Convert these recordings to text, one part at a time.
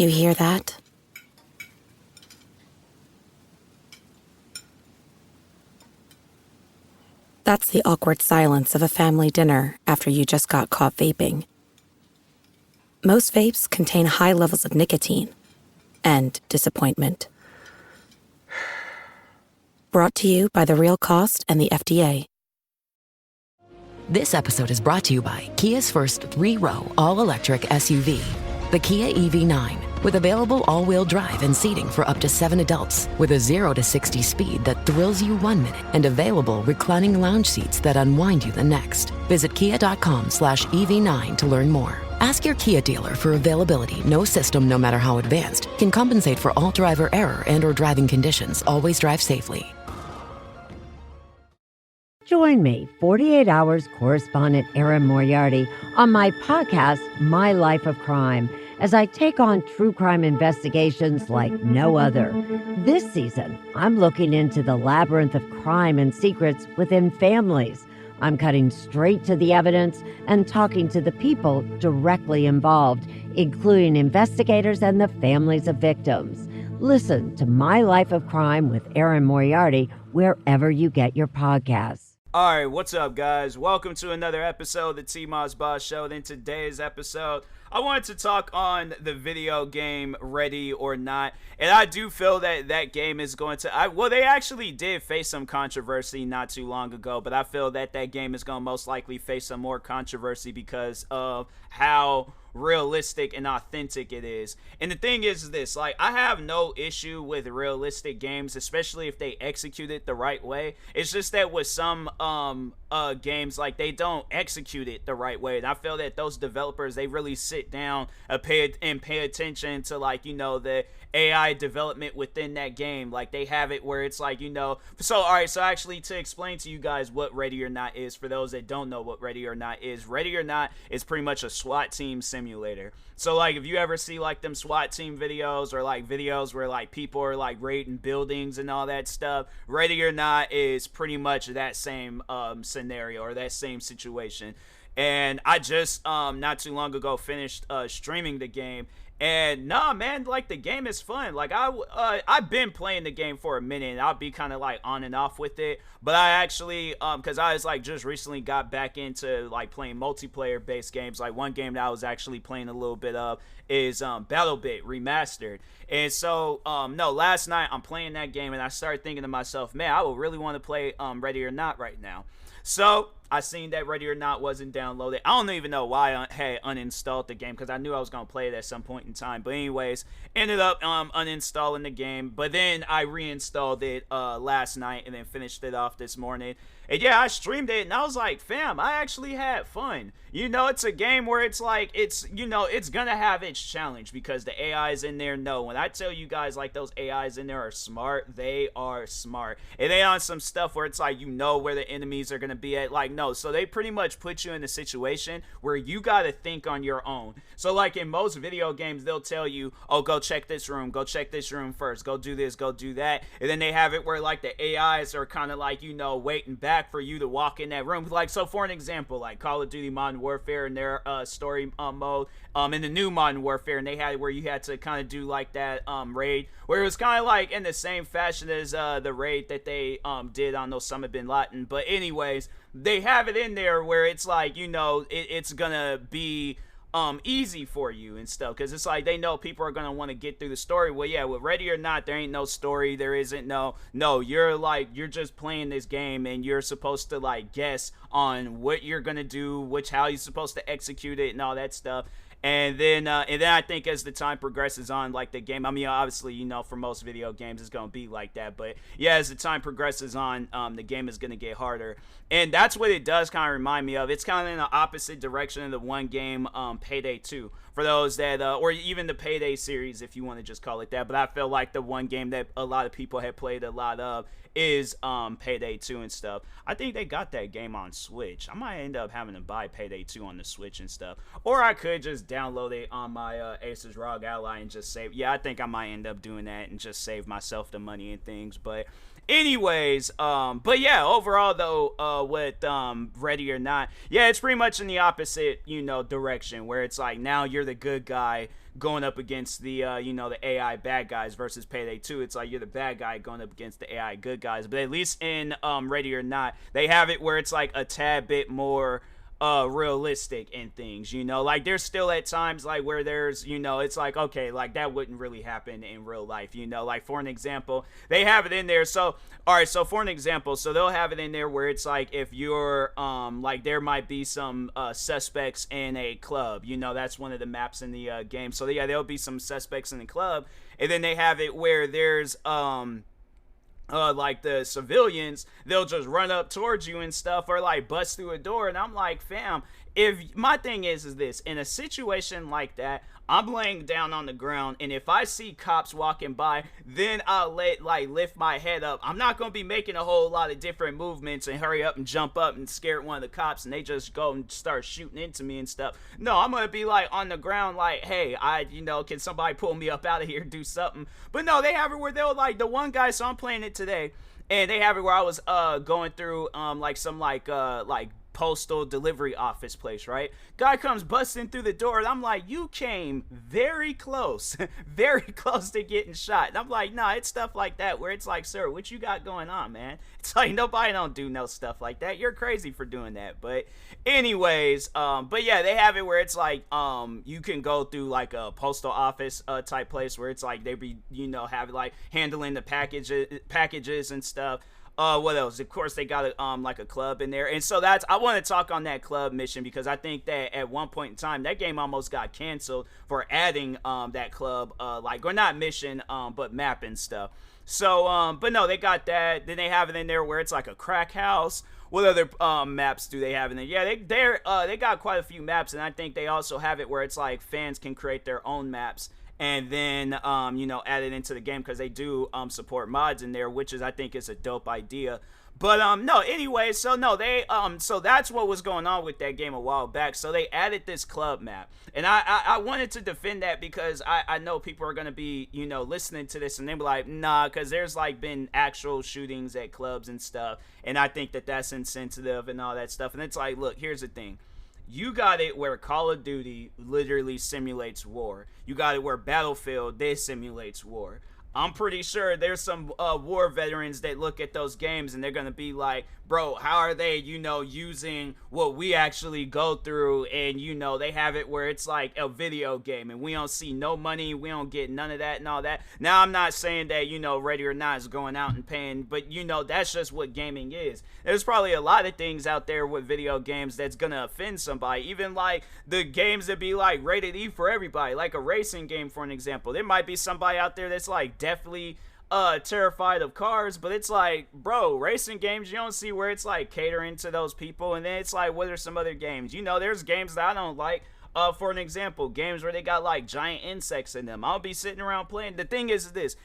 You hear that? That's the awkward silence of a family dinner after you just got caught vaping. Most vapes contain high levels of nicotine and disappointment. Brought to you by The Real Cost and the FDA. This episode is brought to you by Kia's first 3-row all-electric SUV, the Kia EV9, with available all-wheel drive and seating for up to 7 adults, with a 0 to 60 speed that thrills you 1 minute, and available reclining lounge seats that unwind you the next. Visit kia.com/EV9 to learn more. Ask your Kia dealer for availability. No system, no matter how advanced, can compensate for all driver error and or driving conditions. Always drive safely. Join me, 48 Hours correspondent Erin Moriarty, on my podcast, My Life of Crime, as I take on true crime investigations like no other. This season, I'm looking into the labyrinth of crime and secrets within families. I'm cutting straight to the evidence and talking to the people directly involved, including investigators and the families of victims. Listen to My Life of Crime with Erin Moriarty wherever you get your podcasts. Alright, what's up, guys? Welcome to another episode of the TMossBoss Show. In today's episode, I wanted to talk on the video game Ready or Not, and I do feel that that game is going to... well, they actually did face some controversy not too long ago, but I feel that that game is going to most likely face some more controversy because of how realistic and authentic it is. And the thing is this, like, I have no issue with realistic games, especially if they execute it the right way. It's just that with some games, like, they don't execute it the right way, and I feel that those developers, they really sit down and pay attention to, like, you know, the AI development within that game. Like, they have it where it's like, you know, so alright, so actually, to explain to you guys what Ready or Not is, for those that don't know what Ready or Not is pretty much a SWAT team simulator. So, like, if you ever see, like, them SWAT team videos, or, like, videos where, like, people are, like, raiding buildings and all that stuff, Ready or Not is pretty much that same scenario, or that same situation. And I just not too long ago finished streaming the game, and nah, man, like, the game is fun. Like, I've been playing the game for a minute, and I'll be kind of like on and off with it, but I actually because I was like just recently got back into like playing multiplayer based games. Like, one game that I was actually playing a little bit of is BattleBit Remastered. And so no, last night I'm playing that game, and I started thinking to myself, man, I would really want to play Ready or Not right now. So I seen that Ready or Not wasn't downloaded. I don't even know why I had uninstalled the game, because I knew I was going to play it at some point in time. But anyways, ended up uninstalling the game. But then I reinstalled it last night and then finished it off this morning. And yeah, I streamed it, and I was like, fam, I actually had fun. You know, it's a game where it's like, it's, you know, it's gonna have its challenge, because the AIs in there know. When I tell you guys, like, those AIs in there are smart, they are smart. And they on some stuff where it's like, you know where the enemies are gonna be at. Like, no, so they pretty much put you in a situation where you gotta think on your own. So, like, in most video games, they'll tell you, oh, go check this room first, go do this, go do that. And then they have it where, like, the AIs are kind of like, you know, waiting back for you to walk in that room. Like, so for an example, like Call of Duty Modern Warfare in their story mode, in the new Modern Warfare, and they had it where you had to kind of do like that raid, where it was kind of like in the same fashion as the raid that they did on Osama bin Laden. But anyways, they have it in there where it's like, you know, it's gonna be easy for you and stuff, because it's like they know people are gonna want to get through the story. Well, yeah, with Ready or Not, there ain't no story, there isn't no, you're just playing this game, and you're supposed to like guess on what you're gonna do, how you're supposed to execute it and all that stuff. And then I think as the time progresses on, like, the game, I mean, obviously, you know, for most video games, it's going to be like that. But, yeah, as the time progresses on, the game is going to get harder. And that's what it does kind of remind me of. It's kind of in the opposite direction of the one game, Payday 2. For those that, or even the Payday series, if you want to just call it that. But I feel like the one game that a lot of people have played a lot of is Payday 2 and stuff. I think they got that game on Switch. I might end up having to buy Payday 2 on the Switch and stuff. Or I could just download it on my Asus ROG Ally and just save. Yeah, I think I might end up doing that and just save myself the money and things. But anyways, but yeah, overall though, with Ready or Not, yeah, it's pretty much in the opposite, direction, where it's like now you're the good guy going up against the the AI bad guys versus Payday 2. It's like you're the bad guy going up against the AI good guys. But at least in Ready or Not, they have it where it's like a tad bit more realistic in things, like there's still at times like where there's, it's like, okay, like that wouldn't really happen in real life, like for an example, they have it in there. So all right, so for an example, so they'll have it in there where it's like if you're like there might be some suspects in a club, that's one of the maps in the game. So yeah, there'll be some suspects in the club, and then they have it where there's like the civilians, they'll just run up towards you and stuff, or like bust through a door. And I'm like, fam, if my thing is this, in a situation like that, I'm laying down on the ground, and if I see cops walking by, then I'll lift my head up. I'm not going to be making a whole lot of different movements and hurry up and jump up and scare one of the cops and they just go and start shooting into me and stuff. No, I'm going to be like on the ground like, hey, can somebody pull me up out of here, do something? But no, they have it where they'll like, the one guy, so I'm playing it today, and they have it where I was going through like some like postal delivery office place, right? Guy comes busting through the door, and I'm like, you came very close very close to getting shot. And I'm like, nah, it's stuff like that where it's like, sir, what you got going on, man? It's like, nobody don't do no stuff like that. You're crazy for doing that. But anyways, but yeah, they have it where it's like you can go through like a postal office type place where it's like they be have like handling the packages and stuff. What else? Of course, they got like a club in there, and so I want to talk on that club mission, because I think that at one point in time that game almost got canceled for adding that club or not mission but map and stuff. So but no, they got that. Then they have it in there where it's like a crack house. What other maps do they have in there? Yeah, they got quite a few maps, and I think they also have it where it's like fans can create their own maps and then add it into the game, because they do support mods in there, which is, I think, is a dope idea. But no, anyway, so no, they so that's what was going on with that game a while back. So they added this club map, and I wanted to defend that, because I know people are gonna be listening to this and they be like, nah, because there's like been actual shootings at clubs and stuff, and I think that that's insensitive and all that stuff. And it's like, look, here's the thing. You got it where Call of Duty literally simulates war. You got it where Battlefield, this simulates war. I'm pretty sure there's some war veterans that look at those games and they're going to be like, bro, how are they, using what we actually go through? And, they have it where it's like a video game and we don't see no money. We don't get none of that and all that. Now, I'm not saying that, Ready or Not is going out and paying, but, that's just what gaming is. There's probably a lot of things out there with video games that's going to offend somebody. Even like the games that be like rated E for everybody, like a racing game, for an example. There might be somebody out there that's like definitely terrified of cars, but it's like, bro, racing games, you don't see where it's like catering to those people. And then it's like, what are some other games? There's games that I don't like. For an example, games where they got like giant insects in them. I'll be sitting around playing. The thing is this: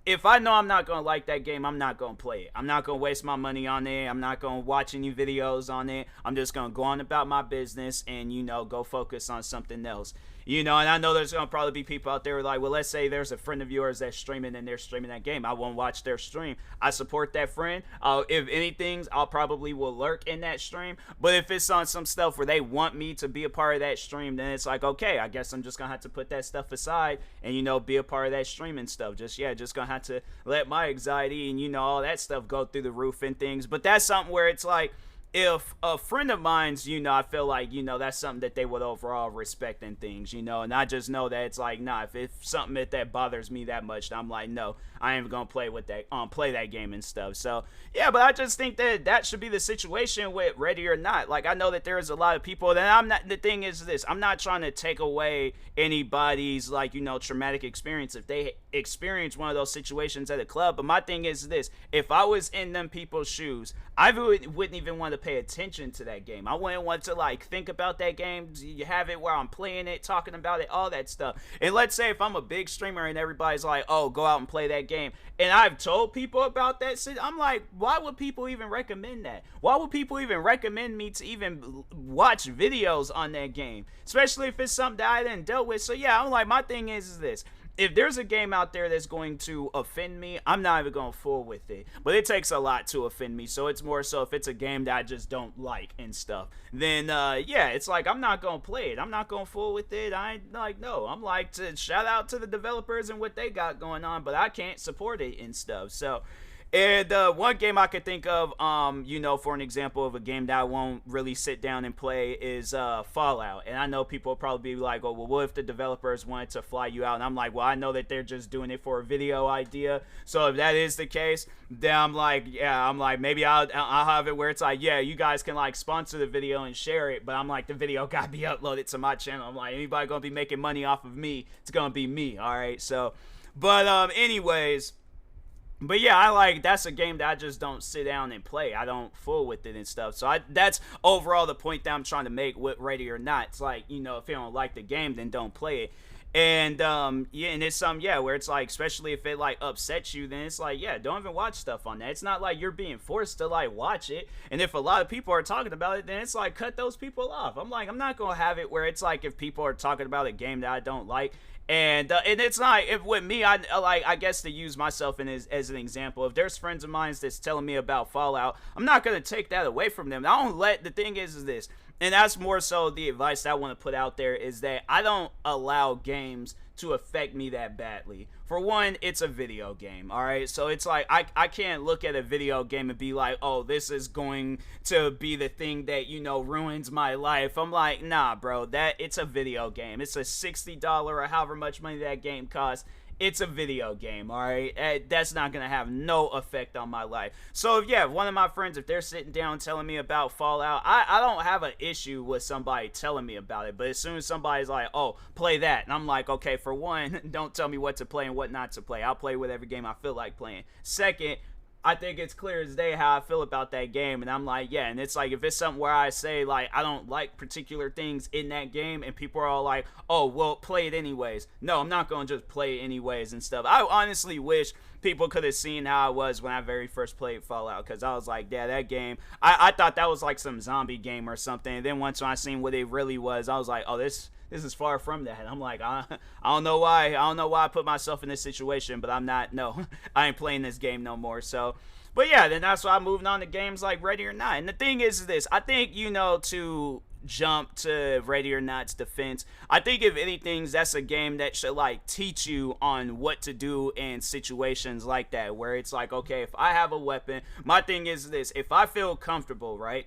if I know I'm not going to like that game, I'm not going to play it. I'm not going to waste my money on it. I'm not going to watch any videos on it. I'm just going to go on about my business and, go focus on something else. And I know there's going to probably be people out there who are like, well, let's say there's a friend of yours that's streaming and they're streaming that game. I won't watch their stream. I support that friend. If anything, I'll probably will lurk in that stream. But if it's on some stuff where they want me to be a part of that stream, then it's like, okay, I guess I'm just going to have to put that stuff aside and, be a part of that streaming stuff. Just going to have to let my anxiety and, all that stuff go through the roof and things. But that's something where it's like, if a friend of mine's, I feel like, that's something that they would overall respect and things, and I just know that it's like, nah, if something that bothers me that much, I'm like, no, I ain't gonna play that game and stuff. So yeah, but I just think that should be the situation with Ready or Not. Like, I know that there's a lot of people that the thing is this, I'm not trying to take away anybody's like, traumatic experience if they experience one of those situations at a club. But my thing is this: if I was in them people's shoes, I wouldn't even want to pay attention to that game. I wouldn't want to like think about that game. You have it where I'm playing it, talking about it, all that stuff. And let's say if I'm a big streamer and everybody's like, oh, go out and play that game, and I've told people about that shit, I'm like, why would people even recommend that? Why would people even recommend me to even watch videos on that game? Especially if it's something that I didn't deal with. So yeah, I'm like, my thing is this: if there's a game out there that's going to offend me, I'm not even going to fool with it. But it takes a lot to offend me. So it's more so if it's a game that I just don't like and stuff, then yeah, it's like I'm not going to play it. I'm not going to fool with it. I ain't like, no. I'm like, to shout out to the developers and what they got going on, but I can't support it and stuff. So, and one game I could think of, you know, for an example of a game that I won't really sit down and play is Fallout. And I know people will probably be like, oh, well, what if the developers wanted to fly you out? And I'm like, well, I know that they're just doing it for a video idea. So if that is the case, then I'm like, yeah, maybe I'll have it where it's like, yeah, you guys can like sponsor the video and share it. But I'm like, the video got to be uploaded to my channel. I'm like, anybody going to be making money off of me, it's going to be me. All right. So, but anyways. But yeah, that's a game that I just don't sit down and play. I don't fool with it and stuff. So that's overall the point that I'm trying to make with Ready or Not. It's like, you know, if you don't like the game, then don't play it. And yeah, and it's something, yeah, where it's like, especially if it like upsets you, then it's like, yeah, don't even watch stuff on that. It's not like you're being forced to like watch it. And if a lot of people are talking about it, then it's like, cut those people off. I'm like, I'm not gonna have it where it's like, if people are talking about a game that I don't like, and it's not, if with me, I guess to use myself as an example, if there's friends of mine that's telling me about Fallout, I'm not going to take that away from them. The thing is this, and that's more so the advice that I want to put out there, is that I don't allow games to affect me that badly. For one, it's a video game, all right? So it's like, I can't look at a video game and be like, oh, this is going to be the thing that, you know, ruins my life. I'm like, nah, bro, it's a video game. It's a $60 or however much money that game costs. It's a video game, all right? That's not going to have no effect on my life. So, yeah, one of my friends, if they're sitting down telling me about Fallout, I don't have an issue with somebody telling me about it. But as soon as somebody's like, oh, play that, and I'm like, okay, for one, don't tell me what to play and what not to play. I'll play whatever game I feel like playing. Second, I think it's clear as day how I feel about that game, and I'm like, yeah, and it's like, if it's something where I say, like, I don't like particular things in that game, and people are all like, oh, well, play it anyways. No, I'm not going to just play it anyways and stuff. I honestly wish people could have seen how I was when I very first played Fallout, because I was like, yeah, that game, I thought that was like some zombie game or something, and then once I seen what it really was, I was like, oh, this is far from that. I'm like, I don't know why I put myself in this situation, but I ain't playing this game no more. So, but yeah, then that's why I'm moving on to games like Ready or Not. And the thing is this, I think, you know, to jump to Ready or Not's defense, I think if anything, that's a game that should like teach you on what to do in situations like that, where it's like, okay, if I have a weapon, my thing is this, if I feel comfortable, right,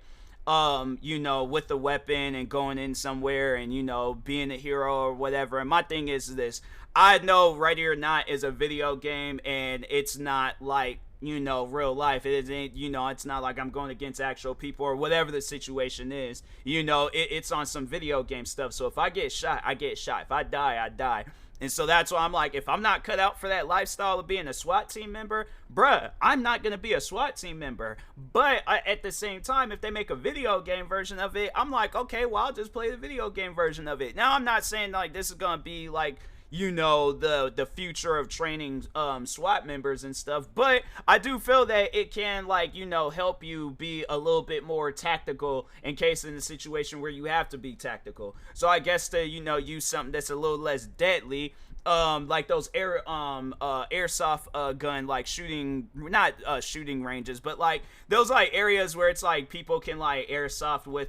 you know, with the weapon and going in somewhere and, you know, being a hero or whatever. And my thing is this, I know Ready or Not is a video game, and it's not like, you know, real life. It isn't, you know, it's not like I'm going against actual people or whatever the situation is. You know, it's on some video game stuff. So if I get shot, I get shot. If I die, I die. And so that's why I'm like, if I'm not cut out for that lifestyle of being a SWAT team member, bruh, I'm not going to be a SWAT team member. But at the same time, if they make a video game version of it, I'm like, okay, well, I'll just play the video game version of it. Now, I'm not saying like this is going to be like, you know, the future of training SWAT members and stuff, but I do feel that it can, like, you know, help you be a little bit more tactical in case in a situation where you have to be tactical. So I guess to, you know, use something that's a little less deadly, like those airsoft gun, like shooting, not shooting ranges, but like those like areas where it's like people can like airsoft with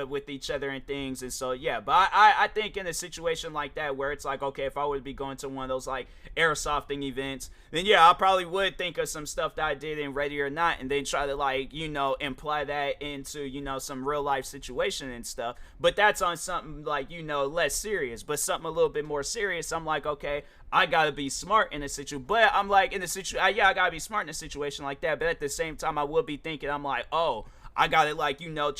with each other and things. And so yeah, but I think in a situation like that where it's like, okay, if I would be going to one of those like airsofting events, then yeah, I probably would think of some stuff that I did in Ready or Not, and then try to, like, you know, imply that into, you know, some real life situation and stuff. But that's on something like, you know, less serious, but something a little bit more serious. I'm like, okay, I gotta be smart in a situation. But I'm like, in a situation, yeah, I gotta be smart in a situation like that. But at the same time, I would be thinking, I'm like, oh, I gotta, like, you know,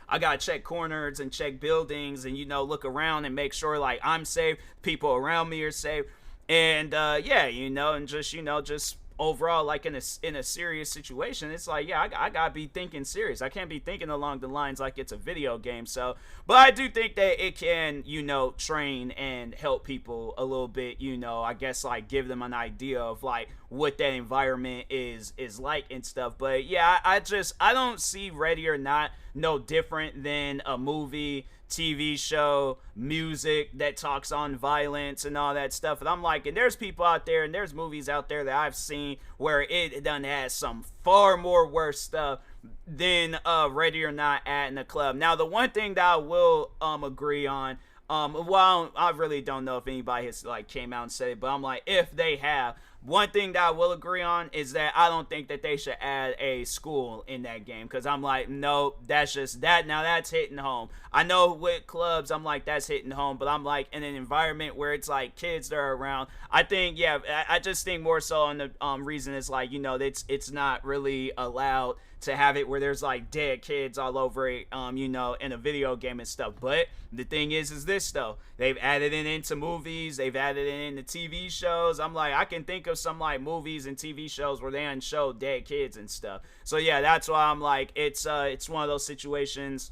I gotta check corners and check buildings and, you know, look around and make sure, like, I'm safe, people around me are safe. And yeah, you know, and just, you know, just overall, like, in a serious situation, it's like, yeah, I gotta be thinking serious. I can't be thinking along the lines like it's a video game. So, but I do think that it can, you know, train and help people a little bit, you know, I guess, like, give them an idea of, like, what that environment is like and stuff. But yeah, I don't see Ready or Not no different than a movie, TV show, music that talks on violence and all that stuff. And I'm like, and there's people out there and there's movies out there that I've seen where it done has some far more worse stuff than Ready or Not at in the club. Now, the one thing that I will agree on, well, I really don't know if anybody has like came out and said it, but I'm like, if they have, one thing that I will agree on is that I don't think that they should add a school in that game, because I'm like, no, that's just that. Now that's hitting home. I know with clubs, I'm like, that's hitting home, but I'm like in an environment where it's like kids that are around. I think, yeah, I just think more so on the reason is like, you know, it's not really allowed to have it where there's like dead kids all over it, you know, in a video game and stuff. But the thing is this though, they've added it into movies, they've added it into TV shows. I'm like, I can think of some like movies and TV shows where they show dead kids and stuff. So yeah, that's why I'm like, it's one of those situations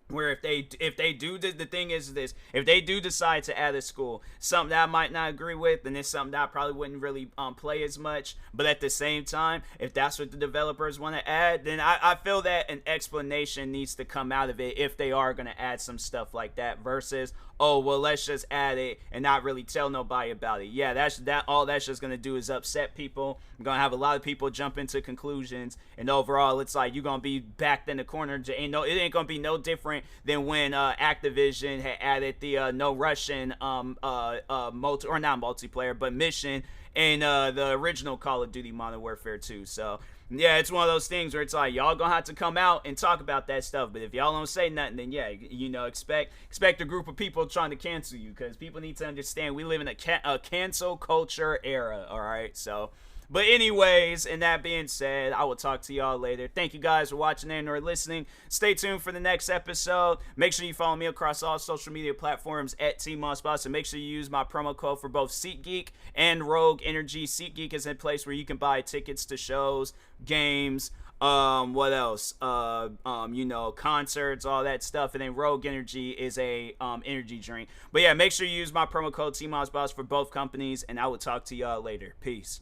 where if they do, the thing is this, if they do decide to add a school, something that I might not agree with, then it's something that I probably wouldn't really play as much. But at the same time, if that's what the developers want to add, then I feel that an explanation needs to come out of it if they are going to add some stuff like that, versus, oh, well, let's just add it and not really tell nobody about it. Yeah, all that's just going to do is upset people. I'm going to have a lot of people jump into conclusions, and overall, it's like you're going to be backed in the corner. It ain't going to be no different than when Activision had added the no Russian multiplayer, but mission in the original Call of Duty Modern Warfare 2. So yeah, it's one of those things where it's like, y'all gonna have to come out and talk about that stuff. But if y'all don't say nothing, then yeah, you know, expect a group of people trying to cancel you, because people need to understand we live in a cancel culture era. All right, so. But anyways, and that being said, I will talk to y'all later. Thank you guys for watching and or listening. Stay tuned for the next episode. Make sure you follow me across all social media platforms at TMossBoss, and make sure you use my promo code for both SeatGeek and Rogue Energy. SeatGeek is a place where you can buy tickets to shows, games, what else? You know, concerts, all that stuff. And then Rogue Energy is a energy drink. But yeah, make sure you use my promo code TMossBoss for both companies, and I will talk to y'all later. Peace.